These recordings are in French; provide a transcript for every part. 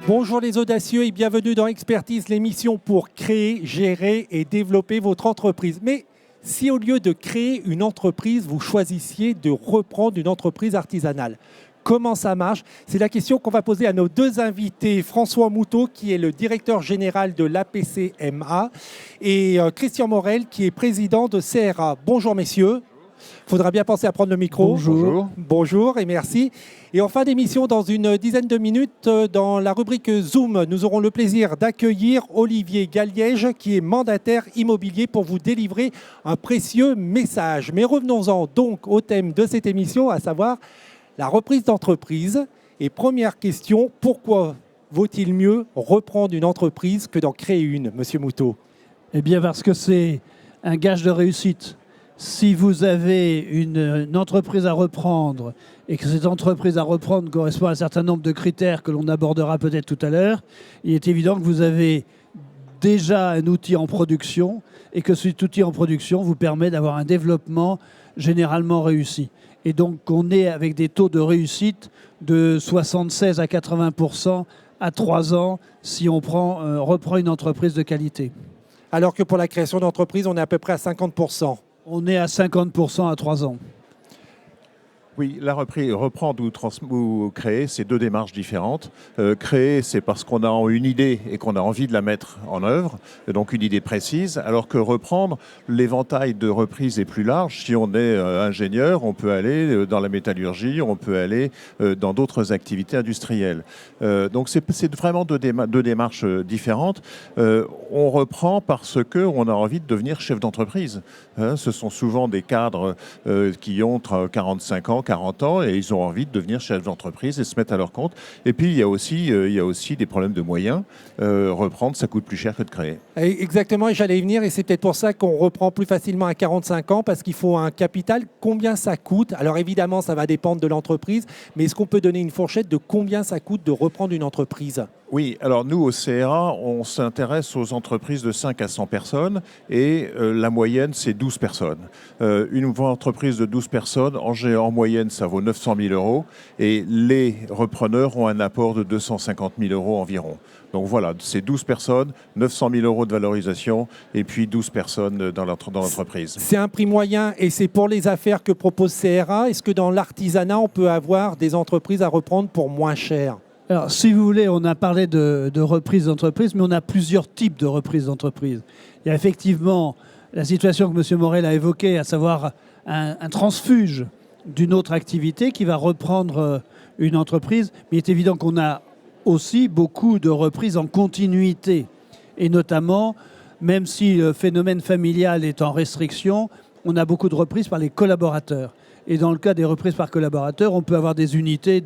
Bonjour les audacieux et bienvenue dans Expertise, l'émission pour créer, gérer et développer votre entreprise. Mais si au lieu de créer une entreprise, vous choisissiez de reprendre une entreprise artisanale, comment ça marche? C'est la question qu'on va poser à nos deux invités, François Moutot, qui est le directeur général de l'APCMA, et Christian Morel, qui est président de CRA. Bonjour messieurs. Il faudra bien penser à prendre le micro. Bonjour. Bonjour et merci. Et en fin d'émission, dans une dizaine de minutes, dans la rubrique Zoom, nous aurons le plaisir d'accueillir Olivier Galliège, qui est mandataire immobilier, pour vous délivrer un précieux message. Mais revenons-en donc au thème de cette émission, à savoir la reprise d'entreprise. Et première question, pourquoi vaut-il mieux reprendre une entreprise que d'en créer une, Monsieur Moutot? Eh bien parce que c'est un gage de réussite. Si vous avez une entreprise à reprendre et que cette entreprise à reprendre correspond à un certain nombre de critères que l'on abordera peut-être tout à l'heure, il est évident que vous avez déjà un outil en production et que cet outil en production vous permet d'avoir un développement généralement réussi. Et donc on est avec des taux de réussite de 76 à 80% à 3 ans si on reprend une entreprise de qualité. Alors que pour la création d'entreprise, on est à peu près à 50%. On est à 50% à 3 ans. Oui, la reprise, reprendre ou créer, c'est deux démarches différentes. Créer, c'est parce qu'on a une idée et qu'on a envie de la mettre en œuvre, donc une idée précise, alors que reprendre, l'éventail de reprise est plus large. Si on est ingénieur, on peut aller dans la métallurgie, on peut aller dans d'autres activités industrielles. Donc c'est vraiment deux démarches différentes. On reprend parce qu'on a envie de devenir chef d'entreprise. Ce sont souvent des cadres qui ont 45 ans, 40 ans et ils ont envie de devenir chef d'entreprise et se mettre à leur compte. Et puis il y a aussi des problèmes de moyens. Reprendre, ça coûte plus cher que de créer. Exactement, et j'allais y venir, et c'est peut-être pour ça qu'on reprend plus facilement à 45 ans, parce qu'il faut un capital. Combien ça coûte? Alors évidemment, ça va dépendre de l'entreprise, mais est-ce qu'on peut donner une fourchette de combien ça coûte de reprendre une entreprise? Oui, alors nous, au CRA, on s'intéresse aux entreprises de 5 à 100 personnes et la moyenne, c'est 12 personnes. Une entreprise de 12 personnes, en moyenne, ça vaut 900 000 euros et les repreneurs ont un apport de 250 000 euros environ. Donc voilà, c'est 12 personnes, 900 000 euros de valorisation et puis 12 personnes dans l'entreprise. C'est un prix moyen et c'est pour les affaires que propose CRA. Est-ce que dans l'artisanat, on peut avoir des entreprises à reprendre pour moins cher? Alors, si vous voulez, on a parlé de reprise d'entreprise, mais on a plusieurs types de reprise d'entreprise. Il y a effectivement la situation que M. Morel a évoquée, à savoir un transfuge d'une autre activité qui va reprendre une entreprise. Mais il est évident qu'on a aussi beaucoup de reprises en continuité. Et notamment, même si le phénomène familial est en restriction, on a beaucoup de reprises par les collaborateurs. Et dans le cas des reprises par collaborateurs, on peut avoir des unités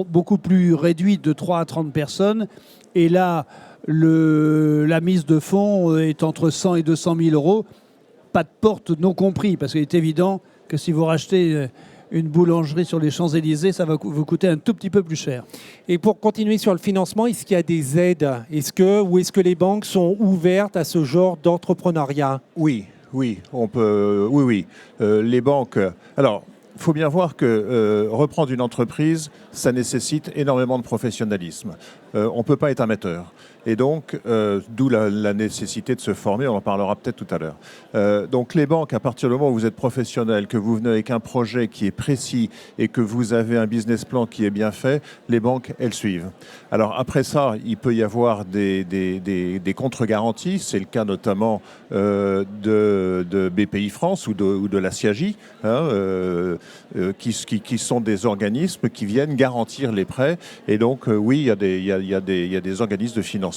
beaucoup plus réduites, de 3 à 30 personnes. Et là, la mise de fonds est entre 100 et 200 000 euros. Pas de porte non compris, parce qu'il est évident que si vous rachetez une boulangerie sur les Champs-Élysées, ça va vous coûter un tout petit peu plus cher. Et pour continuer sur le financement, est-ce qu'il y a des aides? Est-ce que les banques sont ouvertes à ce genre d'entrepreneuriat? Oui, on peut. Oui. Les banques. Alors, il faut bien voir que reprendre une entreprise, ça nécessite énormément de professionnalisme. On ne peut pas être amateur. Et donc, d'où la nécessité de se former, on en parlera peut-être tout à l'heure. Donc les banques, à partir du moment où vous êtes professionnel, que vous venez avec un projet qui est précis et que vous avez un business plan qui est bien fait, les banques, elles suivent. Alors après ça, il peut y avoir des contre-garanties. C'est le cas notamment de BPI France ou de la CIAGI, qui sont des organismes qui viennent garantir les prêts. Et donc, oui, il y a des organismes de financement,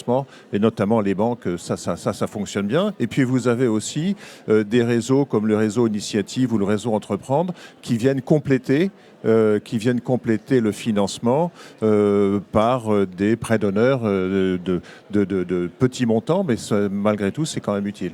et notamment les banques, ça fonctionne bien. Et puis vous avez aussi des réseaux comme le réseau Initiative ou le réseau Entreprendre qui viennent compléter le financement par des prêts d'honneur de petits montants, mais malgré tout, c'est quand même utile.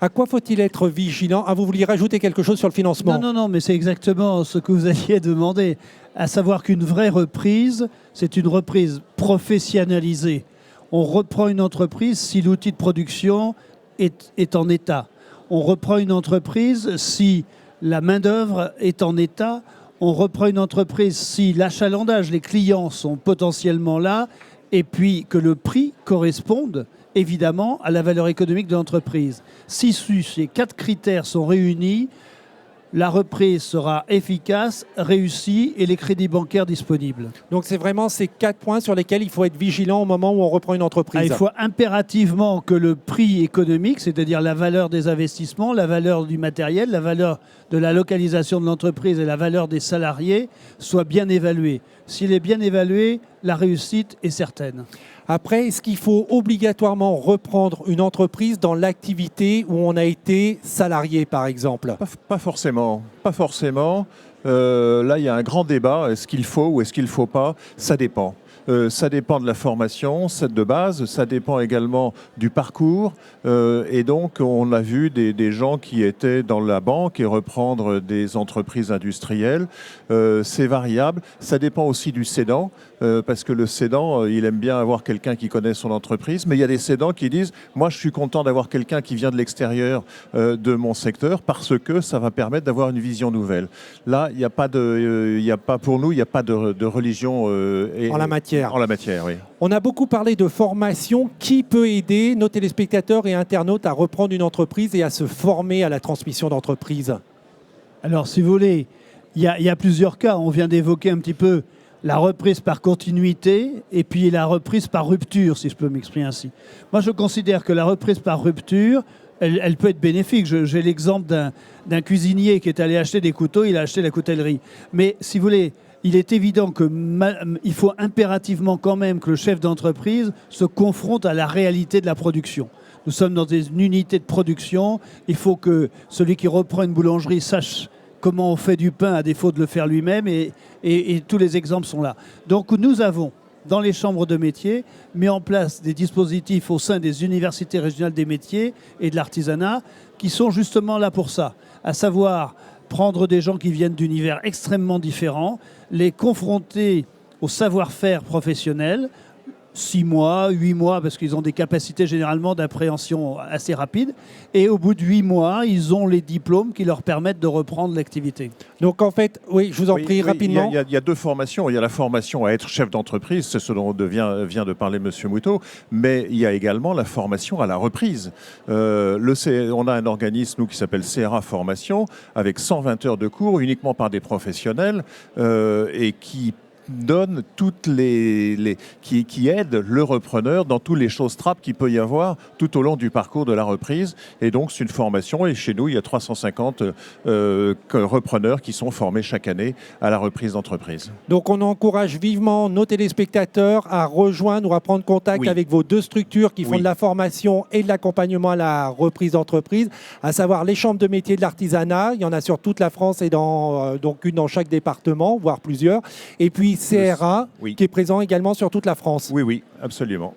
À quoi faut-il être vigilant? Vous vouliez rajouter quelque chose sur le financement? Non, mais c'est exactement ce que vous alliez demander. À savoir qu'une vraie reprise, c'est une reprise professionnalisée. On reprend une entreprise si l'outil de production est en état. On reprend une entreprise si la main-d'œuvre est en état. On reprend une entreprise si l'achalandage, les clients sont potentiellement là et puis que le prix corresponde évidemment à la valeur économique de l'entreprise. Si ces 4 critères sont réunis, la reprise sera efficace, réussie et les crédits bancaires disponibles. Donc c'est vraiment ces 4 points sur lesquels il faut être vigilant au moment où on reprend une entreprise. Il faut impérativement que le prix économique, c'est-à-dire la valeur des investissements, la valeur du matériel, la valeur de la localisation de l'entreprise et la valeur des salariés soit bien évalué. S'il est bien évalué, la réussite est certaine. Après, est-ce qu'il faut obligatoirement reprendre une entreprise dans l'activité où on a été salarié, par exemple? Pas forcément. Pas forcément. Là, il y a un grand débat. Est-ce qu'il faut ou est-ce qu'il ne faut pas? Ça dépend. Ça dépend de la formation, celle de base, ça dépend également du parcours. Et donc, on a vu des gens qui étaient dans la banque et reprendre des entreprises industrielles. C'est variable. Ça dépend aussi du cédant, parce que le cédant, il aime bien avoir quelqu'un qui connaît son entreprise. Mais il y a des cédants qui disent « Moi, je suis content d'avoir quelqu'un qui vient de l'extérieur de mon secteur parce que ça va permettre d'avoir une vision nouvelle. » Là, il n'y a pas pour nous, il n'y a pas de religion En la matière. En la matière, oui. On a beaucoup parlé de formation. Qui peut aider nos téléspectateurs et internautes à reprendre une entreprise et à se former à la transmission d'entreprise? Alors, si vous voulez, il y a plusieurs cas. On vient d'évoquer un petit peu la reprise par continuité et puis la reprise par rupture, si je peux m'exprimer ainsi. Moi, je considère que la reprise par rupture, elle peut être bénéfique. J'ai l'exemple d'un cuisinier qui est allé acheter des couteaux, il a acheté la coutellerie. Mais si vous voulez, il est évident qu'il faut impérativement quand même que le chef d'entreprise se confronte à la réalité de la production. Nous sommes dans une unité de production. Il faut que celui qui reprend une boulangerie sache comment on fait du pain à défaut de le faire lui-même. Et tous les exemples sont là. Donc nous avons, dans les chambres de métiers, mis en place des dispositifs au sein des universités régionales des métiers et de l'artisanat qui sont justement là pour ça, à savoir prendre des gens qui viennent d'univers extrêmement différents, les confronter au savoir-faire professionnel, 6 mois, 8 mois, parce qu'ils ont des capacités généralement d'appréhension assez rapides. Et au bout de 8 mois, ils ont les diplômes qui leur permettent de reprendre l'activité. Donc en fait, oui, je vous en prie rapidement. Il y a 2 formations. Il y a la formation à être chef d'entreprise, c'est ce dont vient de parler M. Moutot, mais il y a également la formation à la reprise. On a un organisme, nous, qui s'appelle CRA Formation, avec 120 heures de cours uniquement par des professionnels et qui donne qui aide le repreneur dans tous les choses trappes qu'il peut y avoir tout au long du parcours de la reprise. Et donc, c'est une formation. Et chez nous, il y a 350 repreneurs qui sont formés chaque année à la reprise d'entreprise. Donc, on encourage vivement nos téléspectateurs à rejoindre ou à prendre contact avec vos 2 structures qui font de la formation et de l'accompagnement à la reprise d'entreprise, à savoir les chambres de métiers de l'artisanat. Il y en a sur toute la France et donc une dans chaque département, voire plusieurs. Et puis, CRA, qui est présent également sur toute la France. Oui, oui, absolument.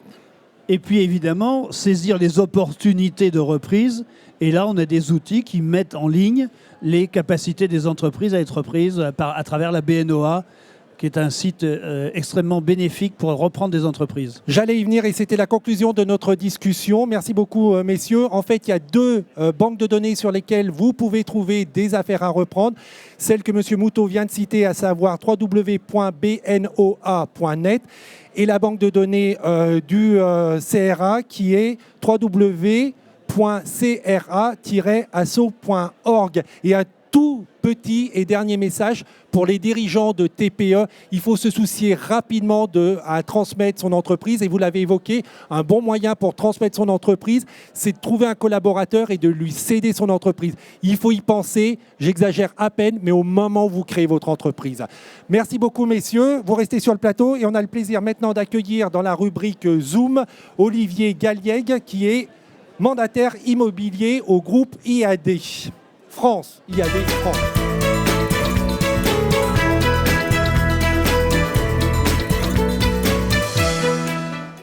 Et puis évidemment, saisir les opportunités de reprise. Et là, on a des outils qui mettent en ligne les capacités des entreprises à être reprises à travers la BNOA, qui est un site extrêmement bénéfique pour reprendre des entreprises. J'allais y venir et c'était la conclusion de notre discussion. Merci beaucoup, messieurs. En fait, il y a 2 banques de données sur lesquelles vous pouvez trouver des affaires à reprendre. Celle que M. Moutot vient de citer, à savoir www.bnoa.net, et la banque de données du CRA qui est www.cra-asso.org. Et un tout petit et dernier message pour les dirigeants de TPE. Il faut se soucier rapidement à transmettre son entreprise. Et vous l'avez évoqué, un bon moyen pour transmettre son entreprise, c'est de trouver un collaborateur et de lui céder son entreprise. Il faut y penser, j'exagère à peine, mais au moment où vous créez votre entreprise. Merci beaucoup, messieurs. Vous restez sur le plateau et on a le plaisir maintenant d'accueillir dans la rubrique Zoom Olivier Galliègue, qui est mandataire immobilier au groupe IAD France. IAD France.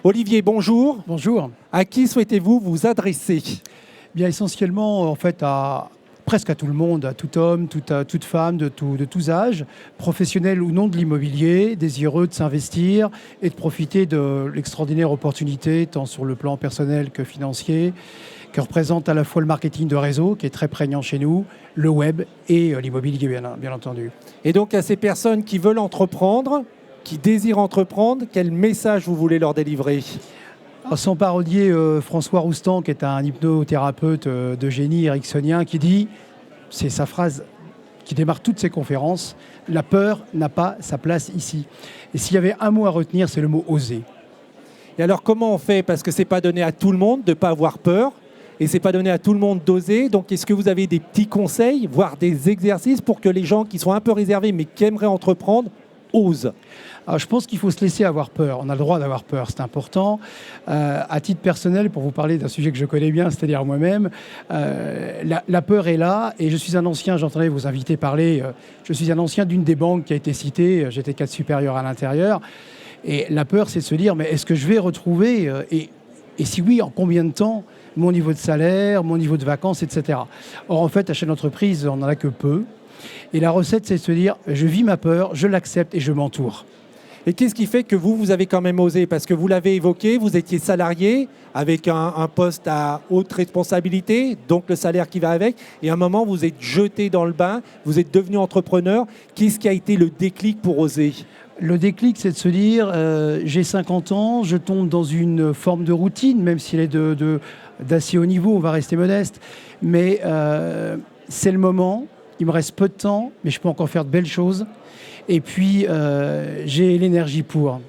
Olivier, bonjour. Bonjour. À qui souhaitez-vous vous adresser? Bien, essentiellement, en fait, presque à tout le monde, à tout homme, toute femme, de tous âges, professionnels ou non de l'immobilier, désireux de s'investir et de profiter de l'extraordinaire opportunité, tant sur le plan personnel que financier, que représente à la fois le marketing de réseau, qui est très prégnant chez nous, le web et l'immobilier, bien entendu. Et donc, à ces personnes qui veulent entreprendre, qui désirent entreprendre, quel message vous voulez leur délivrer? Sans parodier François Roustan, qui est un hypnothérapeute de génie ericksonien, qui dit, c'est sa phrase qui démarre toutes ses conférences, la peur n'a pas sa place ici. Et s'il y avait un mot à retenir, c'est le mot oser. Et alors comment on fait? Parce que c'est pas donné à tout le monde de ne pas avoir peur, et c'est pas donné à tout le monde d'oser. Donc est-ce que vous avez des petits conseils, voire des exercices pour que les gens qui sont un peu réservés mais qui aimeraient entreprendre osent? Alors, je pense qu'il faut se laisser avoir peur. On a le droit d'avoir peur, c'est important. À titre personnel, pour vous parler d'un sujet que je connais bien, c'est-à-dire moi-même, la peur est là. Et je suis un ancien, j'entendais vos invités parler, je suis un ancien d'une des banques qui a été citée. J'étais cadre supérieur à l'intérieur. Et la peur, c'est de se dire, mais est-ce que je vais retrouver, et si oui, en combien de temps, mon niveau de salaire, mon niveau de vacances, etc. Or, en fait, à chaque entreprise, on n'en a que peu. Et la recette, c'est de se dire, je vis ma peur, je l'accepte et je m'entoure. Et qu'est-ce qui fait que vous avez quand même osé? Parce que vous l'avez évoqué, vous étiez salarié avec un poste à haute responsabilité, donc le salaire qui va avec, et à un moment, vous êtes jeté dans le bain, vous êtes devenu entrepreneur. Qu'est-ce qui a été le déclic pour oser? Le déclic, c'est de se dire, j'ai 50 ans, je tombe dans une forme de routine, même si elle est d'assez haut niveau, on va rester modeste, mais c'est le moment, il me reste peu de temps, mais je peux encore faire de belles choses. Et puis, j'ai l'énergie pour.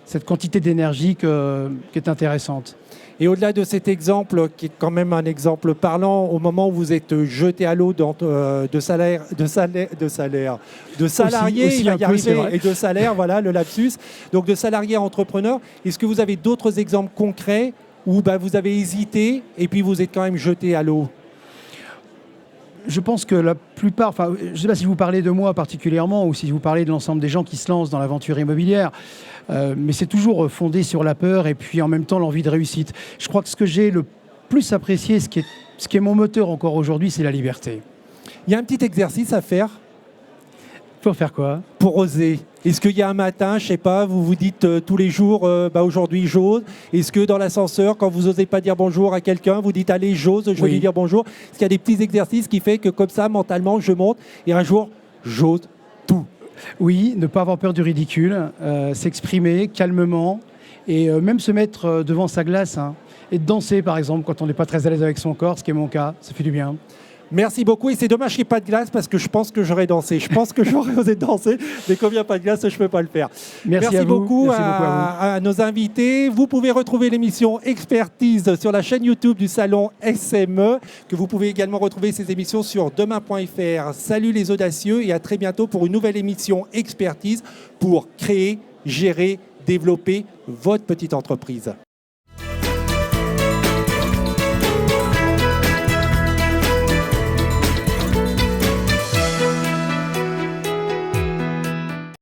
Cette quantité d'énergie qui est intéressante. Et au-delà de cet exemple, qui est quand même un exemple parlant, au moment où vous êtes jeté à l'eau de salarié, Aussi il va un y peu, arriver, c'est vrai. et de salaire, voilà le lapsus. Donc de salarié à entrepreneur, est-ce que vous avez d'autres exemples concrets où vous avez hésité et puis vous êtes quand même jeté à l'eau? Je pense que la plupart, je ne sais pas si vous parlez de moi particulièrement ou si vous parlez de l'ensemble des gens qui se lancent dans l'aventure immobilière, mais c'est toujours fondé sur la peur et puis en même temps l'envie de réussite. Je crois que ce que j'ai le plus apprécié, ce qui est mon moteur encore aujourd'hui, c'est la liberté. Il y a un petit exercice à faire Pour faire quoi? pour oser. Est-ce qu'il y a un matin, je ne sais pas, vous vous dites tous les jours, aujourd'hui j'ose? Est-ce que dans l'ascenseur, quand vous n'osez pas dire bonjour à quelqu'un, vous dites allez, j'ose, je vais Oui. lui dire bonjour? Est-ce qu'il y a des petits exercices qui font que comme ça, mentalement, je monte et un jour, j'ose tout? Oui, ne pas avoir peur du ridicule, s'exprimer calmement et même se mettre devant sa glace et de danser par exemple quand on n'est pas très à l'aise avec son corps, ce qui est mon cas, ça fait du bien. Merci beaucoup. Et c'est dommage qu'il n'y ait pas de glace parce que je pense que j'aurais dansé. Je pense que j'aurais osé danser. Mais comme il n'y a pas de glace, je ne peux pas le faire. Merci à vous. Beaucoup, Merci beaucoup à à nos invités. Vous pouvez retrouver l'émission Expertise sur la chaîne YouTube du Salon SME, que vous pouvez également retrouver ces émissions sur demain.fr. Salut les audacieux et à très bientôt pour une nouvelle émission Expertise pour créer, gérer, développer votre petite entreprise.